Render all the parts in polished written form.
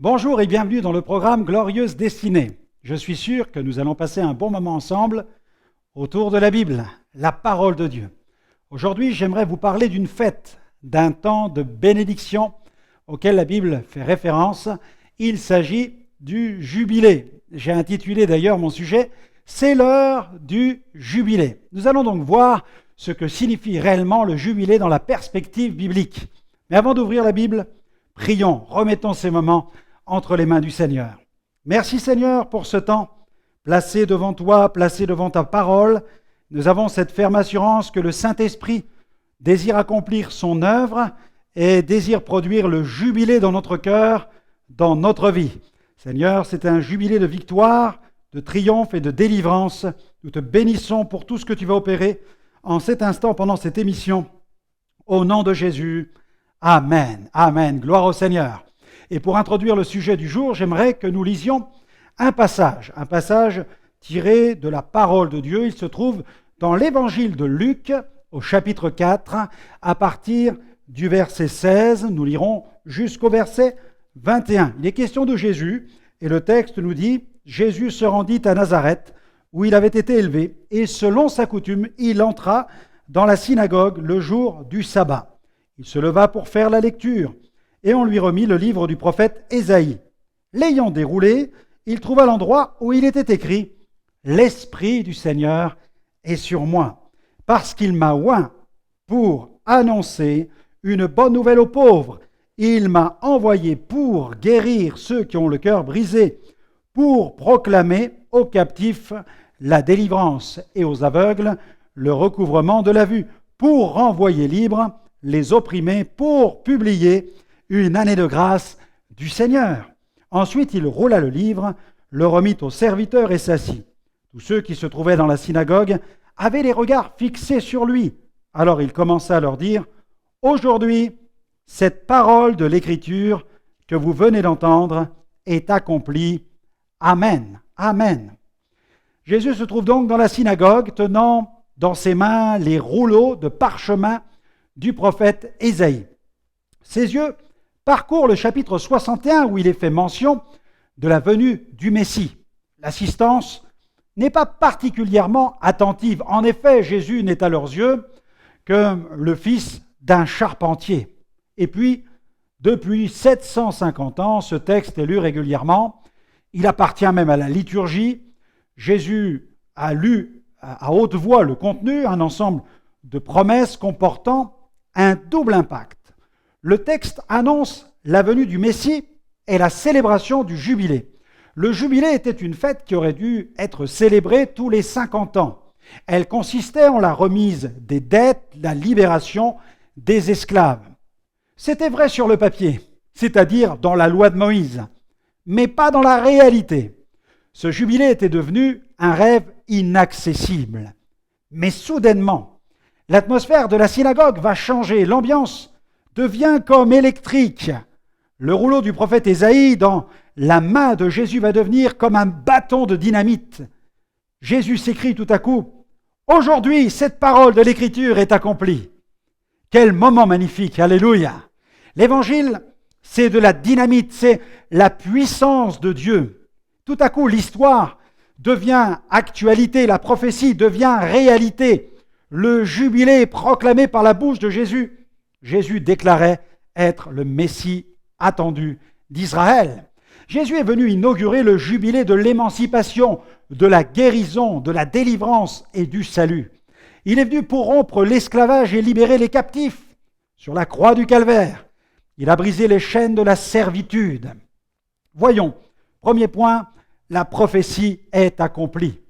Bonjour et bienvenue dans le programme Glorieuse Destinée. Je suis sûr que nous allons passer un bon moment ensemble autour de la Bible, la parole de Dieu. Aujourd'hui, j'aimerais vous parler d'une fête, d'un temps de bénédiction auquel la Bible fait référence. Il s'agit du jubilé. J'ai intitulé d'ailleurs mon sujet « C'est l'heure du jubilé ». Nous allons donc voir ce que signifie réellement le jubilé dans la perspective biblique. Mais avant d'ouvrir la Bible, prions, remettons ces moments entre les mains du Seigneur. Merci Seigneur pour ce temps placé devant toi, placé devant ta parole. Nous avons cette ferme assurance que le Saint-Esprit désire accomplir son œuvre et désire produire le jubilé dans notre cœur, dans notre vie. Seigneur, c'est un jubilé de victoire, de triomphe et de délivrance. Nous te bénissons pour tout ce que tu vas opérer en cet instant pendant cette émission. Au nom de Jésus, Amen. Amen. Gloire au Seigneur. Et pour introduire le sujet du jour, j'aimerais que nous lisions un passage tiré de la parole de Dieu. Il se trouve dans l'évangile de Luc, au chapitre 4, à partir du verset 16. Nous lirons jusqu'au verset 21. Il est question de Jésus, et le texte nous dit « Jésus se rendit à Nazareth, où il avait été élevé, et selon sa coutume, il entra dans la synagogue le jour du sabbat. Il se leva pour faire la lecture, et on lui remit le livre du prophète Ésaïe. L'ayant déroulé, il trouva l'endroit où il était écrit « L'Esprit du Seigneur est sur moi, parce qu'il m'a oint pour annoncer une bonne nouvelle aux pauvres. Il m'a envoyé pour guérir ceux qui ont le cœur brisé, pour proclamer aux captifs la délivrance et aux aveugles le recouvrement de la vue, pour renvoyer libres les opprimés, pour publier une année de grâce du Seigneur. » Ensuite, il roula le livre, le remit aux serviteurs et s'assit. Tous ceux qui se trouvaient dans la synagogue avaient les regards fixés sur lui. Alors il commença à leur dire « Aujourd'hui, cette parole de l'Écriture que vous venez d'entendre est accomplie. Amen. Amen. » Jésus se trouve donc dans la synagogue, tenant dans ses mains les rouleaux de parchemin du prophète Ésaïe. Ses yeux parcourent le chapitre 61 où il est fait mention de la venue du Messie. L'assistance n'est pas particulièrement attentive. En effet, Jésus n'est à leurs yeux que le fils d'un charpentier. Et puis, depuis 750 ans, ce texte est lu régulièrement. Il appartient même à la liturgie. Jésus a lu à haute voix le contenu, un ensemble de promesses comportant un double impact. Le texte annonce la venue du Messie et la célébration du jubilé. Le jubilé était une fête qui aurait dû être célébrée tous les 50 ans. Elle consistait en la remise des dettes, la libération des esclaves. C'était vrai sur le papier, c'est-à-dire dans la loi de Moïse, mais pas dans la réalité. Ce jubilé était devenu un rêve inaccessible. Mais soudainement, l'atmosphère de la synagogue va changer, l'ambiance devient comme électrique. Le rouleau du prophète Ésaïe dans la main de Jésus va devenir comme un bâton de dynamite. Jésus s'écrie tout à coup « Aujourd'hui, cette parole de l'Écriture est accomplie. » Quel moment magnifique, alléluia. L'évangile, c'est de la dynamite, c'est la puissance de Dieu. Tout à coup, l'histoire devient actualité, la prophétie devient réalité. Le jubilé est proclamé par la bouche de Jésus. Jésus déclarait être le Messie attendu d'Israël. Jésus est venu inaugurer le jubilé de l'émancipation, de la guérison, de la délivrance et du salut. Il est venu pour rompre l'esclavage et libérer les captifs. Sur la croix du Calvaire, il a brisé les chaînes de la servitude. Voyons, premier point, la prophétie est accomplie.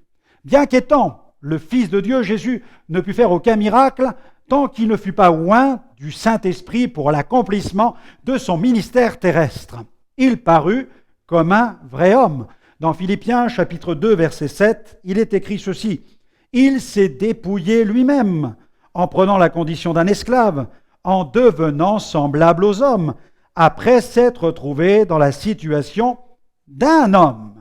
Bien qu'étant le Fils de Dieu, Jésus ne put faire aucun miracle tant qu'il ne fut pas oint du Saint-Esprit pour l'accomplissement de son ministère terrestre. Il parut comme un vrai homme. Dans Philippiens chapitre 2, verset 7, il est écrit ceci « Il s'est dépouillé lui-même en prenant la condition d'un esclave, en devenant semblable aux hommes, après s'être trouvé dans la situation d'un homme. »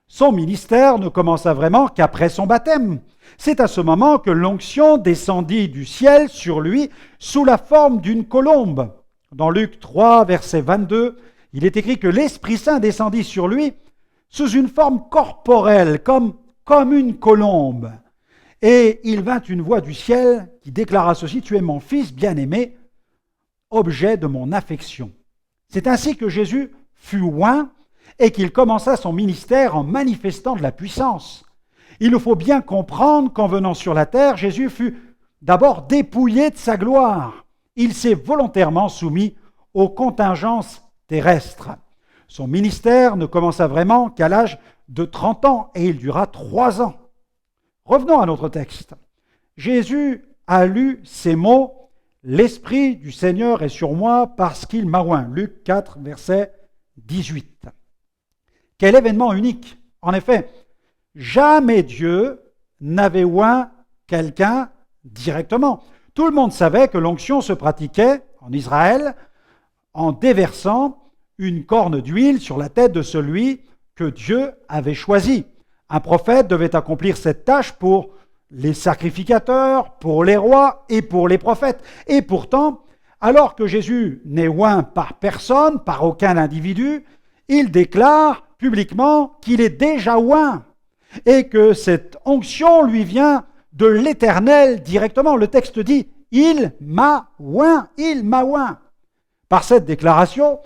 Son ministère ne commença vraiment qu'après son baptême. C'est à ce moment que l'onction descendit du ciel sur lui sous la forme d'une colombe. Dans Luc 3, verset 22, il est écrit que l'Esprit Saint descendit sur lui sous une forme corporelle, comme une colombe. Et il vint une voix du ciel qui déclara ceci: tu es mon Fils bien-aimé, objet de mon affection. C'est ainsi que Jésus fut oint et qu'il commença son ministère en manifestant de la puissance. Il nous faut bien comprendre qu'en venant sur la terre, Jésus fut d'abord dépouillé de sa gloire. Il s'est volontairement soumis aux contingences terrestres. Son ministère ne commença vraiment qu'à l'âge de 30 ans et il dura 3 ans. Revenons à notre texte. Jésus a lu ces mots: « L'Esprit du Seigneur est sur moi parce qu'il m'a oint ». Luc 4, verset 18. Quel événement unique! En effet, jamais Dieu n'avait oint quelqu'un directement. Tout le monde savait que l'onction se pratiquait en Israël en déversant une corne d'huile sur la tête de celui que Dieu avait choisi. Un prophète devait accomplir cette tâche pour les sacrificateurs, pour les rois et pour les prophètes. Et pourtant, alors que Jésus n'est oint par personne, par aucun individu, il déclare publiquement qu'il est déjà oint et que cette onction lui vient de l'Éternel directement. Le texte dit « Il m'a oint, il m'a oint ». Par cette déclaration,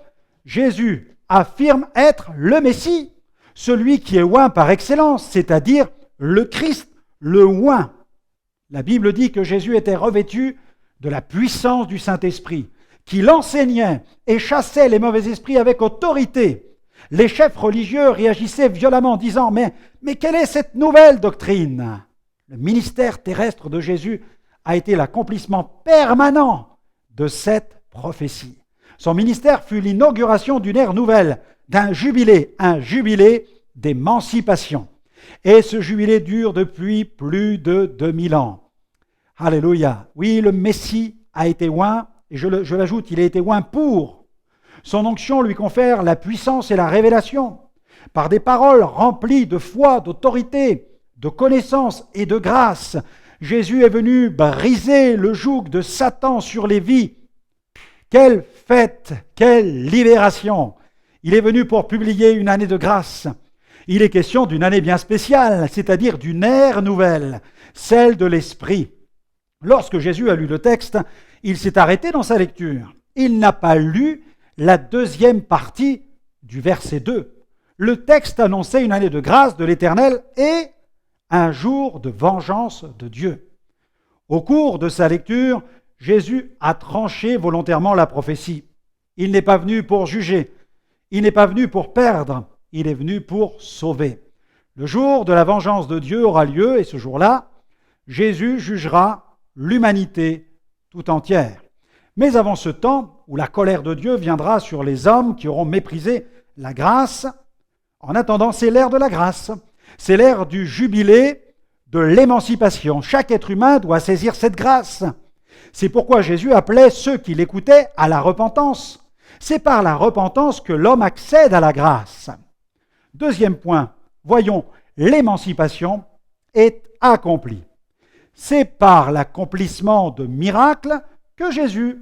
Jésus affirme être le Messie, celui qui est oint par excellence, c'est-à-dire le Christ, le oint. La Bible dit que Jésus était revêtu de la puissance du Saint-Esprit, qu'il enseignait et chassait les mauvais esprits avec autorité. Les chefs religieux réagissaient violemment en disant « Mais quelle est cette nouvelle doctrine ?» Le ministère terrestre de Jésus a été l'accomplissement permanent de cette prophétie. Son ministère fut l'inauguration d'une ère nouvelle, d'un jubilé, un jubilé d'émancipation. Et ce jubilé dure depuis plus de 2000 ans. Alléluia. Oui, le Messie a été oint, et je l'ajoute, il a été oint pour. Son onction lui confère la puissance et la révélation. Par des paroles remplies de foi, d'autorité, de connaissance et de grâce, Jésus est venu briser le joug de Satan sur les vies. Quelle fête, quelle libération! Il est venu pour publier une année de grâce. Il est question d'une année bien spéciale, c'est-à-dire d'une ère nouvelle, celle de l'Esprit. Lorsque Jésus a lu le texte, il s'est arrêté dans sa lecture. Il n'a pas lu la deuxième partie du verset 2. Le texte annonçait une année de grâce de l'Éternel et un jour de vengeance de Dieu. Au cours de sa lecture, Jésus a tranché volontairement la prophétie. Il n'est pas venu pour juger, il n'est pas venu pour perdre, il est venu pour sauver. Le jour de la vengeance de Dieu aura lieu et ce jour-là, Jésus jugera l'humanité tout entière. Mais avant ce temps où la colère de Dieu viendra sur les hommes qui auront méprisé la grâce, en attendant, c'est l'ère de la grâce, c'est l'ère du jubilé, de l'émancipation. Chaque être humain doit saisir cette grâce. C'est pourquoi Jésus appelait ceux qui l'écoutaient à la repentance. C'est par la repentance que l'homme accède à la grâce. Deuxième point, voyons, l'émancipation est accomplie. C'est par l'accomplissement de miracles que Jésus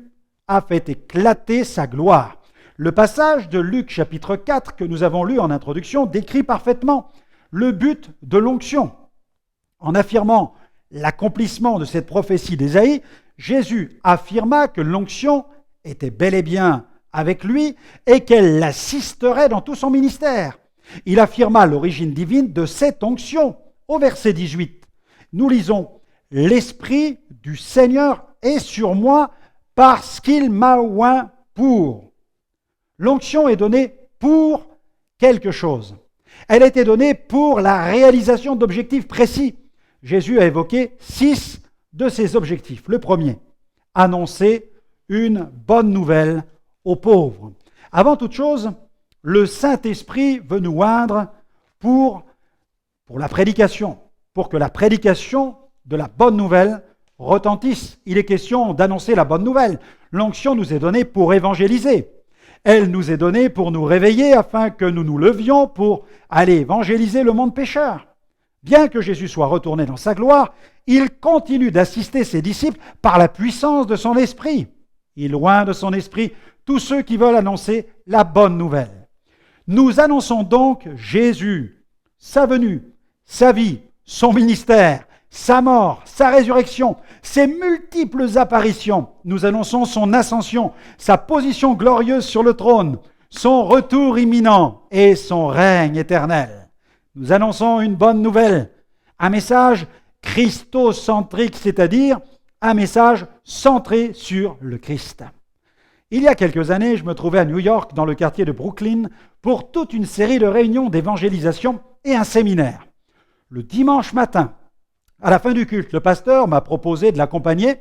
a fait éclater sa gloire. Le passage de Luc chapitre 4 que nous avons lu en introduction décrit parfaitement le but de l'onction. En affirmant l'accomplissement de cette prophétie d'Ésaïe, Jésus affirma que l'onction était bel et bien avec lui et qu'elle l'assisterait dans tout son ministère. Il affirma l'origine divine de cette onction. Au verset 18, nous lisons « L'Esprit du Seigneur est sur moi parce qu'il m'a oint pour ». L'onction est donnée pour quelque chose. Elle a été donnée pour la réalisation d'objectifs précis. Jésus a évoqué 6 de ces objectifs. Le premier, annoncer une bonne nouvelle aux pauvres. Avant toute chose, le Saint-Esprit veut nous oindre pour la prédication, pour que la prédication de la bonne nouvelle retentisse. Il est question d'annoncer la bonne nouvelle. L'onction nous est donnée pour évangéliser. Elle nous est donnée pour nous réveiller afin que nous nous levions pour aller évangéliser le monde pécheur. Bien que Jésus soit retourné dans sa gloire, il continue d'assister ses disciples par la puissance de son esprit. et loin de son esprit tous ceux qui veulent annoncer la bonne nouvelle. Nous annonçons donc Jésus, sa venue, sa vie, son ministère, sa mort, sa résurrection, ses multiples apparitions. Nous annonçons son ascension, sa position glorieuse sur le trône, son retour imminent et son règne éternel. Nous annonçons une bonne nouvelle, un message christocentrique, c'est-à-dire un message centré sur le Christ. Il y a quelques années, je me trouvais à New York, dans le quartier de Brooklyn, pour toute une série de réunions d'évangélisation et un séminaire. Le dimanche matin, à la fin du culte, le pasteur m'a proposé de l'accompagner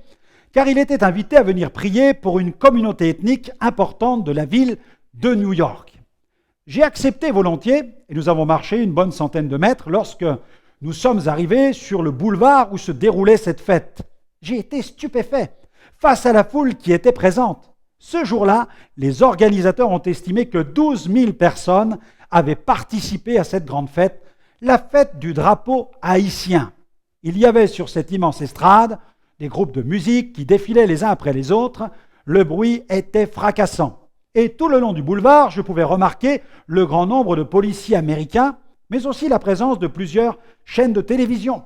car il était invité à venir prier pour une communauté ethnique importante de la ville de New York. J'ai accepté volontiers et nous avons marché une bonne centaine de mètres lorsque nous sommes arrivés sur le boulevard où se déroulait cette fête. J'ai été stupéfait face à la foule qui était présente. Ce jour-là, les organisateurs ont estimé que 12 000 personnes avaient participé à cette grande fête, la fête du drapeau haïtien. Il y avait sur cette immense estrade des groupes de musique qui défilaient les uns après les autres. Le bruit était fracassant. Et tout le long du boulevard, je pouvais remarquer le grand nombre de policiers américains, mais aussi la présence de plusieurs chaînes de télévision.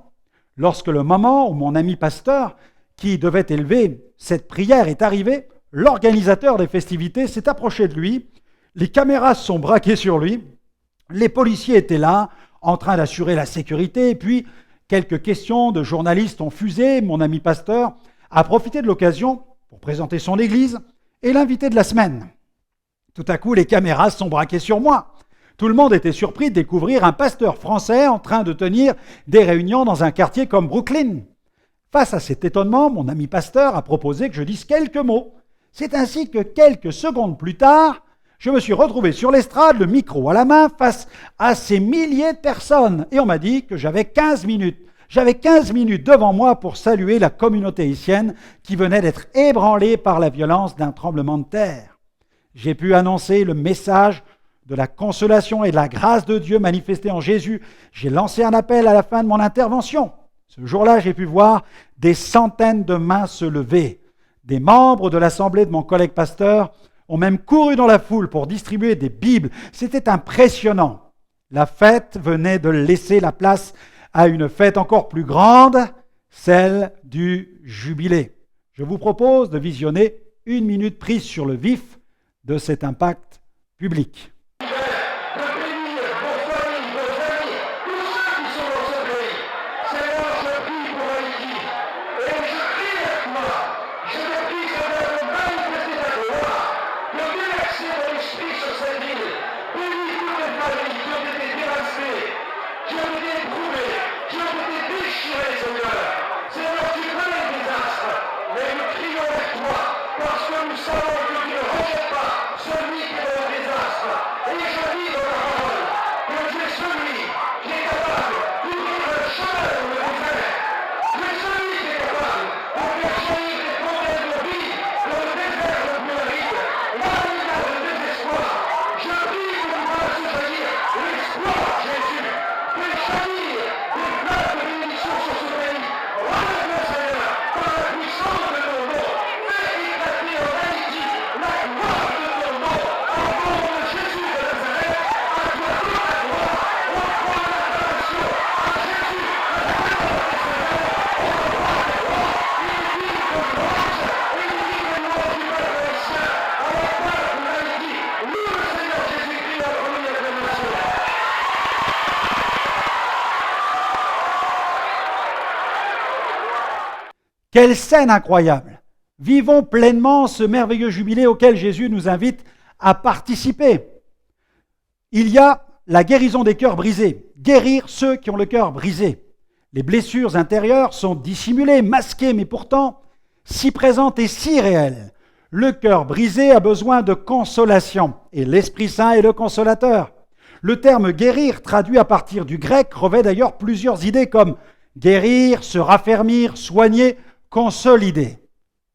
Lorsque le moment où mon ami pasteur, qui devait élever cette prière, est arrivé, l'organisateur des festivités s'est approché de lui, les caméras se sont braquées sur lui, les policiers étaient là, en train d'assurer la sécurité, et puis quelques questions de journalistes ont fusé. Mon ami pasteur a profité de l'occasion pour présenter son église et l'invité de la semaine. Tout à coup, les caméras se sont braquées sur moi. Tout le monde était surpris de découvrir un pasteur français en train de tenir des réunions dans un quartier comme Brooklyn. Face à cet étonnement, mon ami pasteur a proposé que je dise quelques mots. C'est ainsi que quelques secondes plus tard, je me suis retrouvé sur l'estrade, le micro à la main, face à ces milliers de personnes. Et on m'a dit que j'avais 15 minutes. J'avais 15 minutes devant moi pour saluer la communauté haïtienne qui venait d'être ébranlée par la violence d'un tremblement de terre. J'ai pu annoncer le message de la consolation et de la grâce de Dieu manifestée en Jésus. J'ai lancé un appel à la fin de mon intervention. Ce jour-là, j'ai pu voir des centaines de mains se lever. Des membres de l'assemblée de mon collègue pasteur ont même couru dans la foule pour distribuer des Bibles. C'était impressionnant. La fête venait de laisser la place à une fête encore plus grande, celle du jubilé. Je vous propose de visionner une minute prise sur le vif de cet impact public. Quelle scène incroyable! Vivons pleinement ce merveilleux jubilé auquel Jésus nous invite à participer. Il y a la guérison des cœurs brisés, guérir ceux qui ont le cœur brisé. Les blessures intérieures sont dissimulées, masquées, mais pourtant si présentes et si réelles. Le cœur brisé a besoin de consolation, et l'Esprit Saint est le consolateur. Le terme « guérir », traduit à partir du grec, revêt d'ailleurs plusieurs idées comme guérir, se raffermir, soigner, consolider.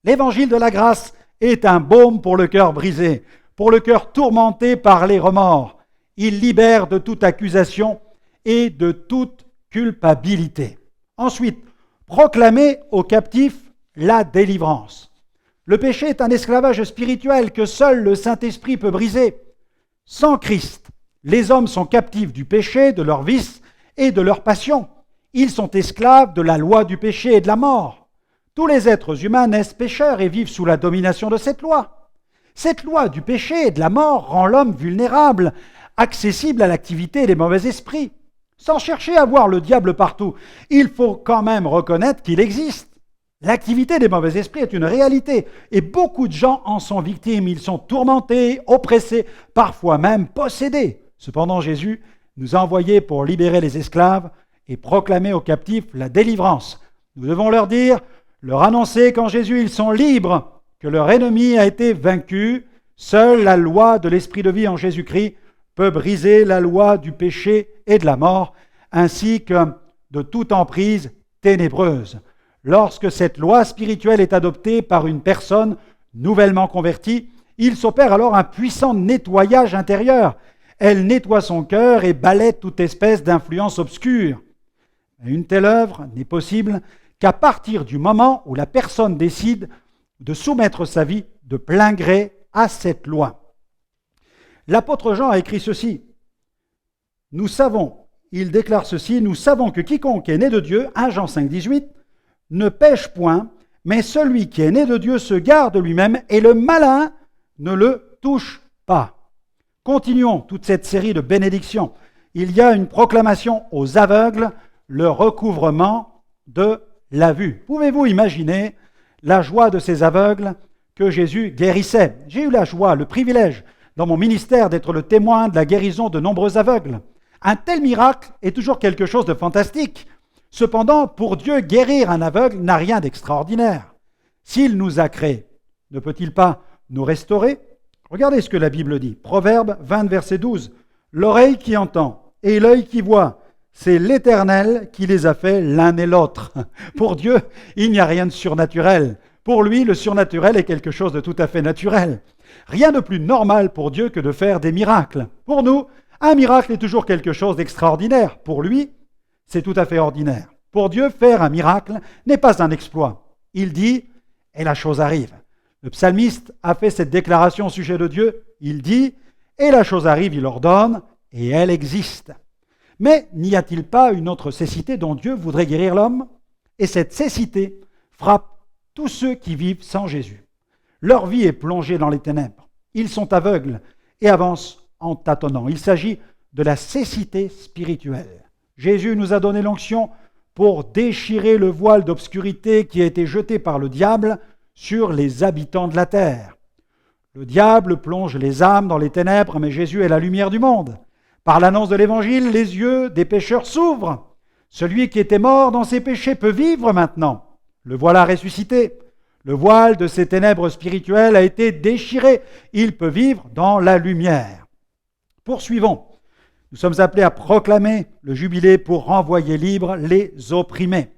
L'évangile de la grâce est un baume pour le cœur brisé, pour le cœur tourmenté par les remords. Il libère de toute accusation et de toute culpabilité. Ensuite, proclamer aux captifs la délivrance. Le péché est un esclavage spirituel que seul le Saint-Esprit peut briser. Sans Christ, les hommes sont captifs du péché, de leurs vices et de leurs passions. Ils sont esclaves de la loi du péché et de la mort. Tous les êtres humains naissent pécheurs et vivent sous la domination de cette loi. Cette loi du péché et de la mort rend l'homme vulnérable, accessible à l'activité des mauvais esprits. Sans chercher à voir le diable partout, il faut quand même reconnaître qu'il existe. L'activité des mauvais esprits est une réalité et beaucoup de gens en sont victimes. Ils sont tourmentés, oppressés, parfois même possédés. Cependant, Jésus nous a envoyés pour libérer les esclaves et proclamer aux captifs la délivrance. Nous devons leur annoncer qu'en Jésus ils sont libres, que leur ennemi a été vaincu. Seule la loi de l'esprit de vie en Jésus-Christ peut briser la loi du péché et de la mort, ainsi que de toute emprise ténébreuse. Lorsque cette loi spirituelle est adoptée par une personne nouvellement convertie, il s'opère alors un puissant nettoyage intérieur. Elle nettoie son cœur et balaie toute espèce d'influence obscure. Une telle œuvre n'est possible qu'à partir du moment où la personne décide de soumettre sa vie de plein gré à cette loi. L'apôtre Jean a écrit ceci. Il déclare ceci, nous savons que quiconque est né de Dieu, 1 Jean 5, 18, ne pêche point, mais celui qui est né de Dieu se garde lui-même et le malin ne le touche pas. Continuons toute cette série de bénédictions. Il y a une proclamation aux aveugles, le recouvrement de la vue. Pouvez-vous imaginer la joie de ces aveugles que Jésus guérissait? J'ai eu la joie, le privilège, dans mon ministère, d'être le témoin de la guérison de nombreux aveugles. Un tel miracle est toujours quelque chose de fantastique. Cependant, pour Dieu, guérir un aveugle n'a rien d'extraordinaire. S'il nous a créés, ne peut-il pas nous restaurer? Regardez ce que la Bible dit. Proverbe 20, verset 12. L'oreille qui entend et l'œil qui voit, c'est l'Éternel qui les a fait l'un et l'autre. Pour Dieu, il n'y a rien de surnaturel. Pour lui, le surnaturel est quelque chose de tout à fait naturel. Rien de plus normal pour Dieu que de faire des miracles. Pour nous, un miracle est toujours quelque chose d'extraordinaire. Pour lui, c'est tout à fait ordinaire. Pour Dieu, faire un miracle n'est pas un exploit. Il dit, et la chose arrive. Le psalmiste a fait cette déclaration au sujet de Dieu. Il dit, et la chose arrive, il ordonne, et elle existe. Mais n'y a-t-il pas une autre cécité dont Dieu voudrait guérir l'homme? Et cette cécité frappe tous ceux qui vivent sans Jésus. Leur vie est plongée dans les ténèbres. Ils sont aveugles et avancent en tâtonnant. Il s'agit de la cécité spirituelle. Jésus nous a donné l'onction pour déchirer le voile d'obscurité qui a été jeté par le diable sur les habitants de la terre. Le diable plonge les âmes dans les ténèbres, mais Jésus est la lumière du monde. Par l'annonce de l'Évangile, les yeux des pécheurs s'ouvrent. Celui qui était mort dans ses péchés peut vivre maintenant. Le voilà ressuscité. Le voile de ces ténèbres spirituelles a été déchiré. Il peut vivre dans la lumière. Poursuivons. Nous sommes appelés à proclamer le jubilé pour renvoyer libres les opprimés.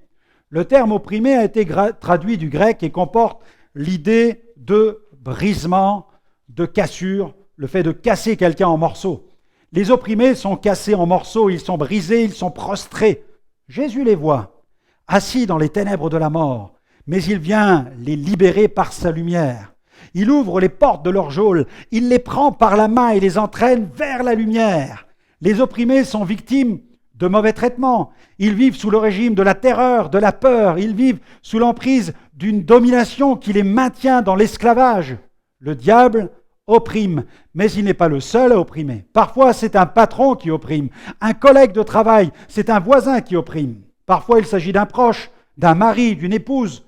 Le terme opprimé a été traduit du grec et comporte l'idée de brisement, de cassure, le fait de casser quelqu'un en morceaux. Les opprimés sont cassés en morceaux, ils sont brisés, ils sont prostrés. Jésus les voit, assis dans les ténèbres de la mort, mais il vient les libérer par sa lumière. Il ouvre les portes de leur geôle, il les prend par la main et les entraîne vers la lumière. Les opprimés sont victimes de mauvais traitements. Ils vivent sous le régime de la terreur, de la peur. Ils vivent sous l'emprise d'une domination qui les maintient dans l'esclavage. Le diable opprime, mais il n'est pas le seul à opprimer. Parfois, c'est un patron qui opprime, un collègue de travail, c'est un voisin qui opprime. Parfois, il s'agit d'un proche, d'un mari, d'une épouse.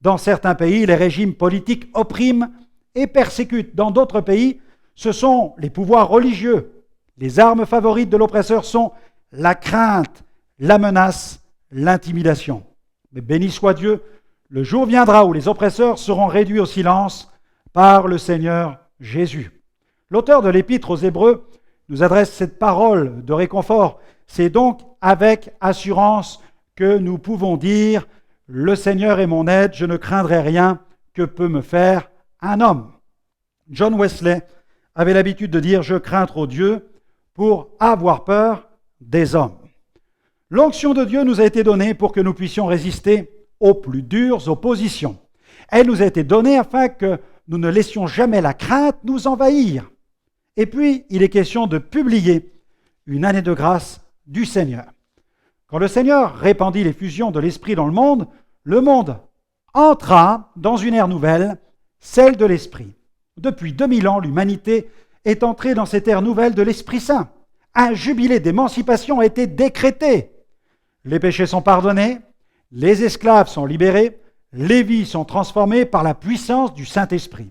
Dans certains pays, les régimes politiques oppriment et persécutent. Dans d'autres pays, ce sont les pouvoirs religieux. Les armes favorites de l'oppresseur sont la crainte, la menace, l'intimidation. Mais béni soit Dieu, le jour viendra où les oppresseurs seront réduits au silence par le Seigneur Jésus. L'auteur de l'Épître aux Hébreux nous adresse cette parole de réconfort. C'est donc avec assurance que nous pouvons dire « Le Seigneur est mon aide, je ne craindrai rien, que peut me faire un homme ?» John Wesley avait l'habitude de dire « Je crains trop Dieu pour avoir peur des hommes. » L'onction de Dieu nous a été donnée pour que nous puissions résister aux plus dures oppositions. Elle nous a été donnée afin que nous ne laissions jamais la crainte nous envahir. Et puis, il est question de publier une année de grâce du Seigneur. Quand le Seigneur répandit l'effusion de l'Esprit dans le monde entra dans une ère nouvelle, celle de l'Esprit. Depuis 2000 ans, l'humanité est entrée dans cette ère nouvelle de l'Esprit Saint. Un jubilé d'émancipation a été décrété. Les péchés sont pardonnés, les esclaves sont libérés, les vies sont transformées par la puissance du Saint-Esprit.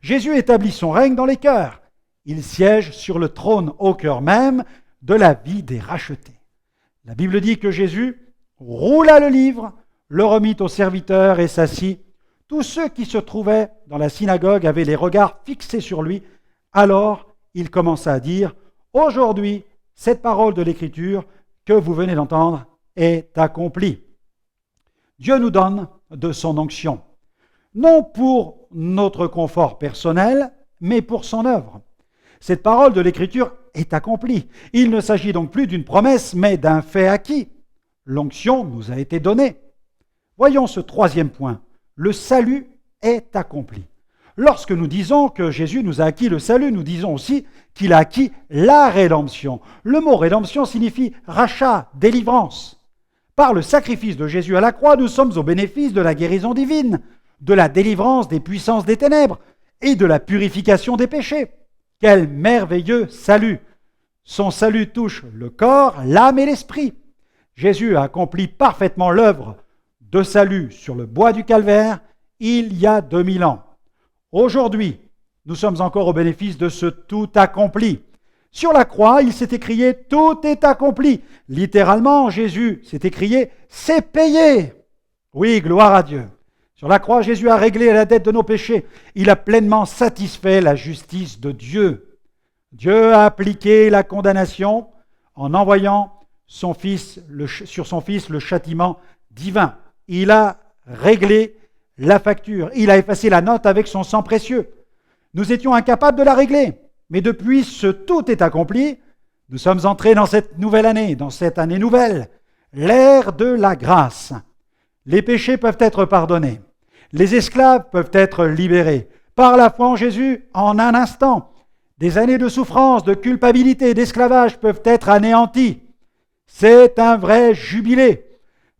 Jésus établit son règne dans les cœurs. Il siège sur le trône au cœur même de la vie des rachetés. La Bible dit que Jésus roula le livre, le remit aux serviteurs et s'assit. Tous ceux qui se trouvaient dans la synagogue avaient les regards fixés sur lui. Alors il commença à dire, « Aujourd'hui, cette parole de l'Écriture que vous venez d'entendre est accomplie. » Dieu nous donne de son onction, non pour notre confort personnel, mais pour son œuvre. Cette parole de l'Écriture est accomplie. Il ne s'agit donc plus d'une promesse, mais d'un fait acquis. L'onction nous a été donnée. Voyons ce troisième point. Le salut est accompli. Lorsque nous disons que Jésus nous a acquis le salut, nous disons aussi qu'il a acquis la rédemption. Le mot rédemption signifie rachat, délivrance. Par le sacrifice de Jésus à la croix, nous sommes au bénéfice de la guérison divine, de la délivrance des puissances des ténèbres et de la purification des péchés. Quel merveilleux salut! Son salut touche le corps, l'âme et l'esprit. Jésus a accompli parfaitement l'œuvre de salut sur le bois du calvaire il y a 2000 ans. Aujourd'hui, nous sommes encore au bénéfice de ce tout accompli. Sur la croix, il s'est écrié « Tout est accompli ». Littéralement, Jésus s'est écrié « C'est payé ». Oui, gloire à Dieu. Sur la croix, Jésus a réglé la dette de nos péchés. Il a pleinement satisfait la justice de Dieu. Dieu a appliqué la condamnation en envoyant sur son Fils le châtiment divin. Il a réglé la facture. Il a effacé la note avec son sang précieux. Nous étions incapables de la régler. Mais depuis ce tout est accompli, nous sommes entrés dans cette nouvelle année, dans cette année nouvelle, l'ère de la grâce. Les péchés peuvent être pardonnés. Les esclaves peuvent être libérés. Par la foi en Jésus, en un instant, des années de souffrance, de culpabilité, d'esclavage peuvent être anéanties. C'est un vrai jubilé.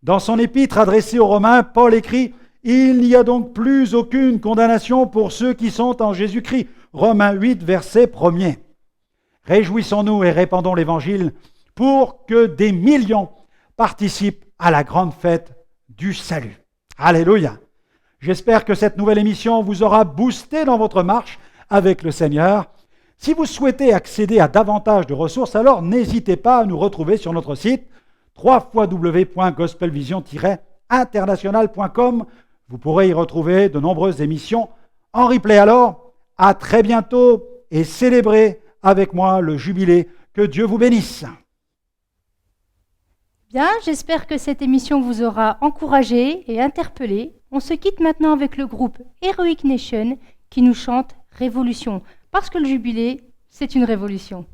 Dans son épître adressée aux Romains, Paul écrit « Il n'y a donc plus aucune condamnation pour ceux qui sont en Jésus-Christ. » Romains 8, verset 1er. Réjouissons-nous et répandons l'Évangile pour que des millions participent à la grande fête du salut. Alléluia! J'espère que cette nouvelle émission vous aura boosté dans votre marche avec le Seigneur. Si vous souhaitez accéder à davantage de ressources, alors n'hésitez pas à nous retrouver sur notre site www.gospelvision-international.com. Vous pourrez y retrouver de nombreuses émissions en replay. Alors, à très bientôt et célébrez avec moi le jubilé. Que Dieu vous bénisse. Bien, j'espère que cette émission vous aura encouragé et interpellé. On se quitte maintenant avec le groupe Heroic Nation qui nous chante Révolution, parce que le jubilé, c'est une révolution.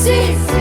ici.